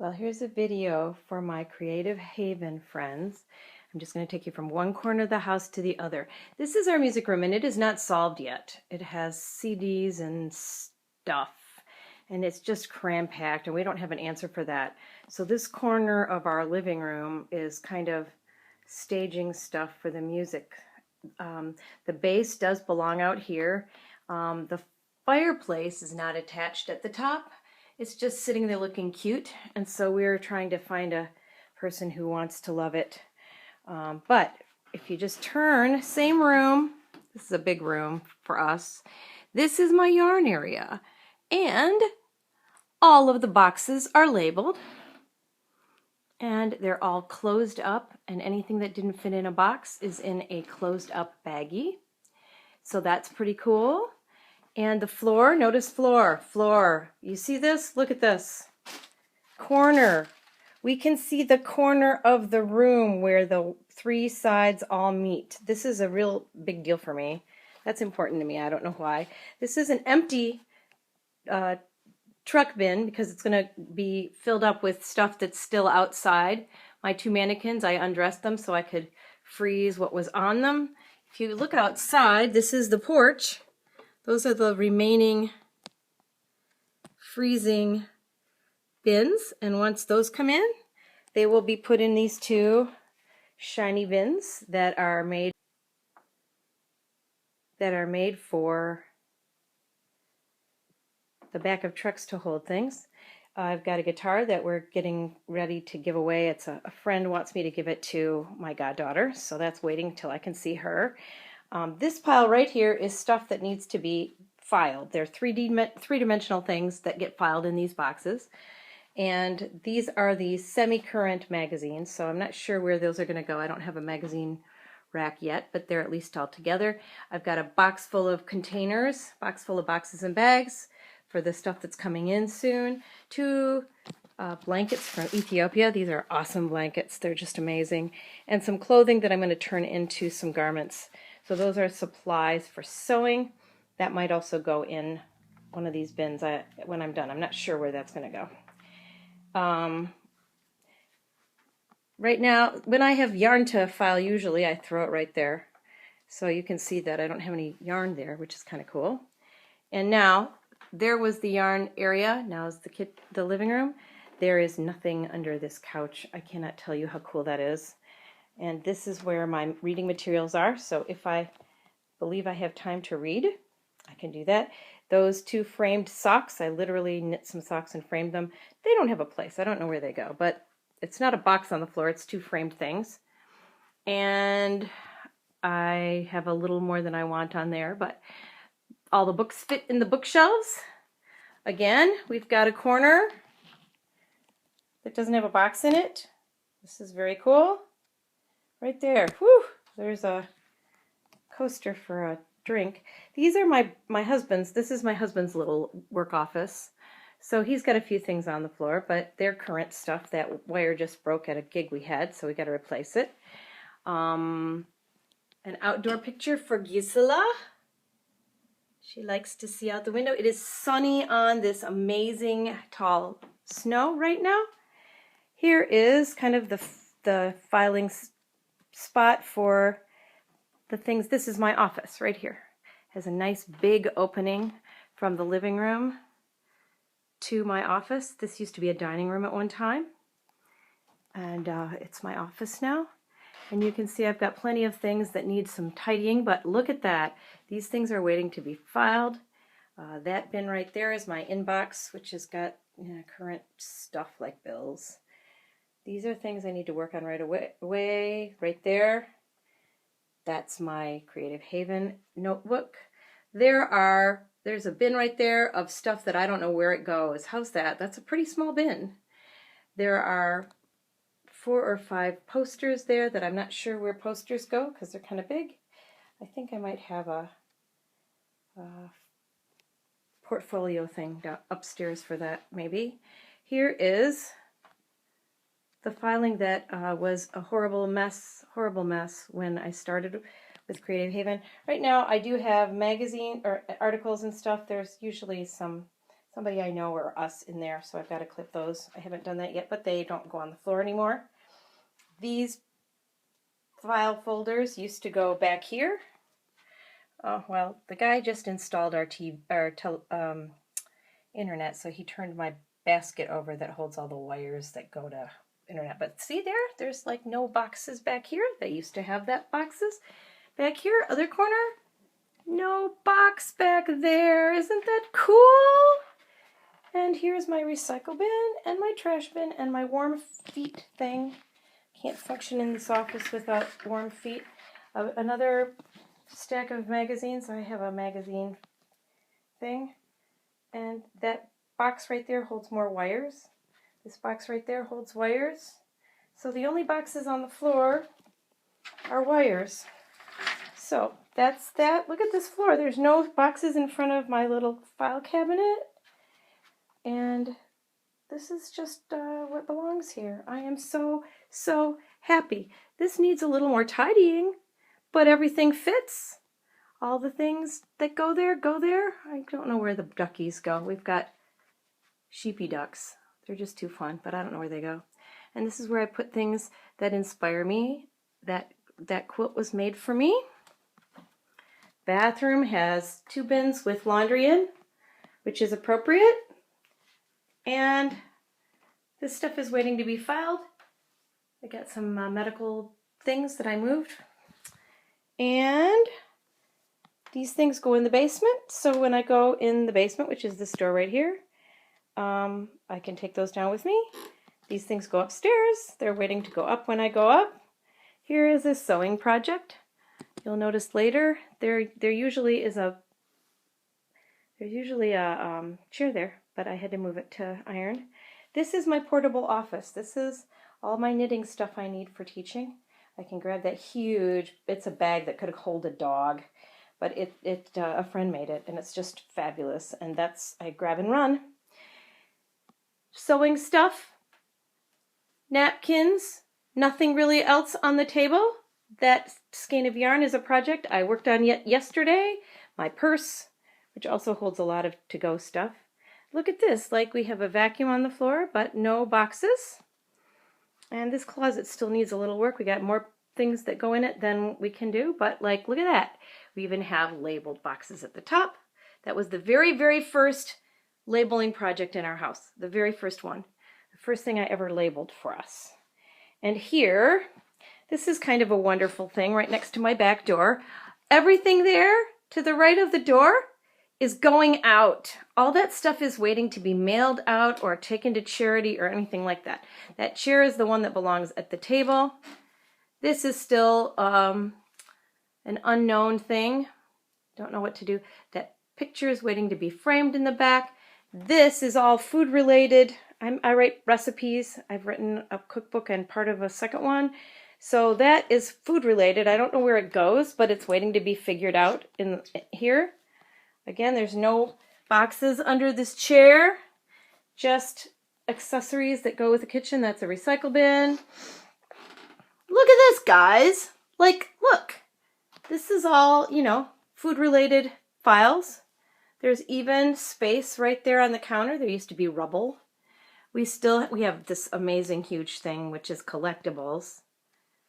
Well, here's a video for my Creative Haven friends. I'm just going to take you from one corner of the house to the other. This is our music room, and it is not solved yet. It has CDs and stuff, and it's just cram-packed, and we don't have an answer for that. So this corner of our living room is kind of staging stuff for the music. The bass does belong out here. The fireplace is not attached at the top. It's just sitting there looking cute, and so we're trying to find a person who wants to love it. But if you just turn, same room, this is a big room for us. This is my yarn area, and all of the boxes are labeled, and they're all closed up, and anything that didn't fit in a box is in a closed up baggie. So that's pretty cool. And the floor, notice floor. You see this? Look at this. Corner. We can see the corner of the room where the three sides all meet. This is a real big deal for me. That's important to me. I don't know why. This is an empty truck bin because it's going to be filled up with stuff that's still outside. My two mannequins, I undressed them so I could freeze what was on them. If you look outside, this is the porch. Those are the remaining freezing bins, and once those come in, they will be put in these two shiny bins that are made for the back of trucks to hold things. I've got a guitar that we're getting ready to give away. It's a friend wants me to give it to my goddaughter, so that's waiting until I can see her. This pile right here is stuff that needs to be filed. They're three-dimensional things that get filed in these boxes. And these are the semi-current magazines, so I'm not sure where those are going to go. I don't have a magazine rack yet, but they're at least all together. I've got a box full of containers, box full of boxes and bags for the stuff that's coming in soon. Two blankets from Ethiopia. These are awesome blankets. They're just amazing. And some clothing that I'm going to turn into some garments. So those are supplies for sewing. That might also go in one of these bins when I'm done. I'm not sure where that's going to go. Right now, when I have yarn to file, usually I throw it right there. So you can see that I don't have any yarn there, which is kind of cool. And now, there was the yarn area. Now is the living room. There is nothing under this couch. I cannot tell you how cool that is. And this is where my reading materials are. So if I believe I have time to read, I can do that. Those two framed socks, I literally knit some socks and framed them. They don't have a place. I don't know where they go, but it's not a box on the floor. It's two framed things. And I have a little more than I want on there, but all the books fit in the bookshelves. Again, we've got a corner that doesn't have a box in it. This is very cool. Right there. Whew, there's a coaster for a drink. These are my husband's. This is my husband's little work office. So he's got a few things on the floor, but they're current stuff. That wire just broke at a gig we had, so we got to replace it. An outdoor picture for Gisela. She likes to see out the window. It is sunny on this amazing tall snow right now. Here is kind of the filing spot for the things. This is my office right here. It has a nice big opening from the living room to my office. This used to be a dining room at one time, and it's my office now. And you can see I've got plenty of things that need some tidying, but look at that. These things are waiting to be filed. That bin right there is my inbox, which has got current stuff like bills. These are things I need to work on right away. Right there. That's my Creative Haven notebook. There's a bin right there of stuff that I don't know where it goes. How's that? That's a pretty small bin. There are 4 or 5 posters there that I'm not sure where posters go because they're kind of big. I think I might have a portfolio thing upstairs for that, maybe. Here is the filing that was a horrible mess when I started with Creative Haven. Right now I do have magazine or articles and stuff. There's usually some somebody I know or us in there, so I've got to clip those. I haven't done that yet, but they don't go on the floor anymore. These file folders used to go back here. Oh, well, the guy just installed our internet, so he turned my basket over that holds all the wires that go to internet. But see there, there's like no boxes back here. They used to have that boxes. Back here, other corner, no box back there. Isn't that cool? And here's my recycle bin and my trash bin and my warm feet thing. Can't function in this office without warm feet. Another stack of magazines. I have a magazine thing. And that box right there holds more wires. This box right there holds wires. So the only boxes on the floor are wires. So that's that. Look at this floor. There's no boxes in front of my little file cabinet. And this is just what belongs here. I am so, so happy. This needs a little more tidying, but everything fits. All the things that go there, go there. I don't know where the duckies go. We've got sheepy ducks. They're just too fun, but I don't know where they go. And this is where I put things that inspire me. That quilt was made for me. Bathroom has 2 bins with laundry in, which is appropriate. And this stuff is waiting to be filed. I got some medical things that I moved. And these things go in the basement. So when I go in the basement, which is this door right here, I can take those down with me. These things go upstairs. They're waiting to go up when I go up. Here is a sewing project. You'll notice later there usually is a chair there, but I had to move it to iron. This is my portable office. This is all my knitting stuff I need for teaching. I can grab that huge, it's a bag that could hold a dog, but a friend made it and it's just fabulous. And I grab and run. Sewing stuff, napkins, nothing really else on the table. That skein of yarn is a project I worked on yesterday. My purse, which also holds a lot of to-go stuff. Look at this, like we have a vacuum on the floor, but no boxes. And this closet still needs a little work. We got more things that go in it than we can do, but like, look at that. We even have labeled boxes at the top. That was the very, very first labeling project in our house. The very first one. The first thing I ever labeled for us. And here, this is kind of a wonderful thing right next to my back door. Everything there to the right of the door is going out. All that stuff is waiting to be mailed out or taken to charity or anything like that. That chair is the one that belongs at the table. This is still an unknown thing. Don't know what to do. That picture is waiting to be framed in the back. This is all food related. I write recipes. I've written a cookbook and part of a second one. So that is food related. I don't know where it goes, but it's waiting to be figured out in here. Again, there's no boxes under this chair, just accessories that go with the kitchen. That's a recycle bin. Look at this, guys. Like, look. This is all, food-related files. There's even space right there on the counter. There used to be rubble. We have this amazing huge thing, which is collectibles.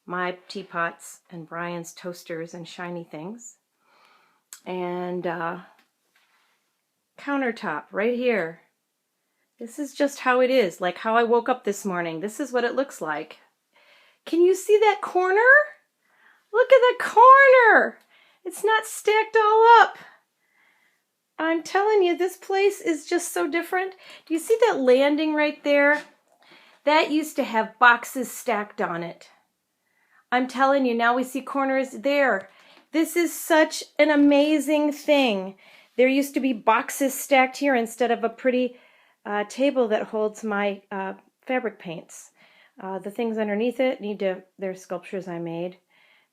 My teapots and Brian's toasters and shiny things. And countertop right here. This is just how it is, like how I woke up this morning. This is what it looks like. Can you see that corner? Look at the corner. It's not stacked all up. I'm telling you, this place is just so different. Do you see that landing right there? That used to have boxes stacked on it. I'm telling you, now we see corners there. This is such an amazing thing. There used to be boxes stacked here instead of a pretty table that holds my fabric paints. The things underneath it they're sculptures I made,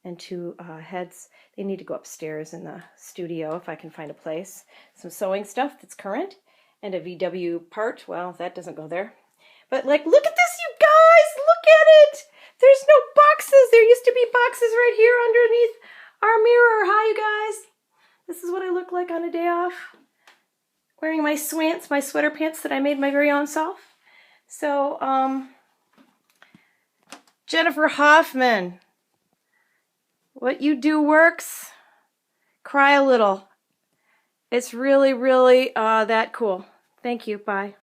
and 2 heads. They need to go upstairs in the studio if I can find a place. Some sewing stuff that's current, and a VW part. Well, that doesn't go there. But like, look at this, you guys! Look at it! There's no boxes! There used to be boxes right here underneath our mirror. Hi, you guys! This is what I look like on a day off. wearing my swants, my sweater pants that I made my very own self. So, Jennifer Hoffman, what you do works. Cry a little. It's really, really that cool. Thank you. Bye.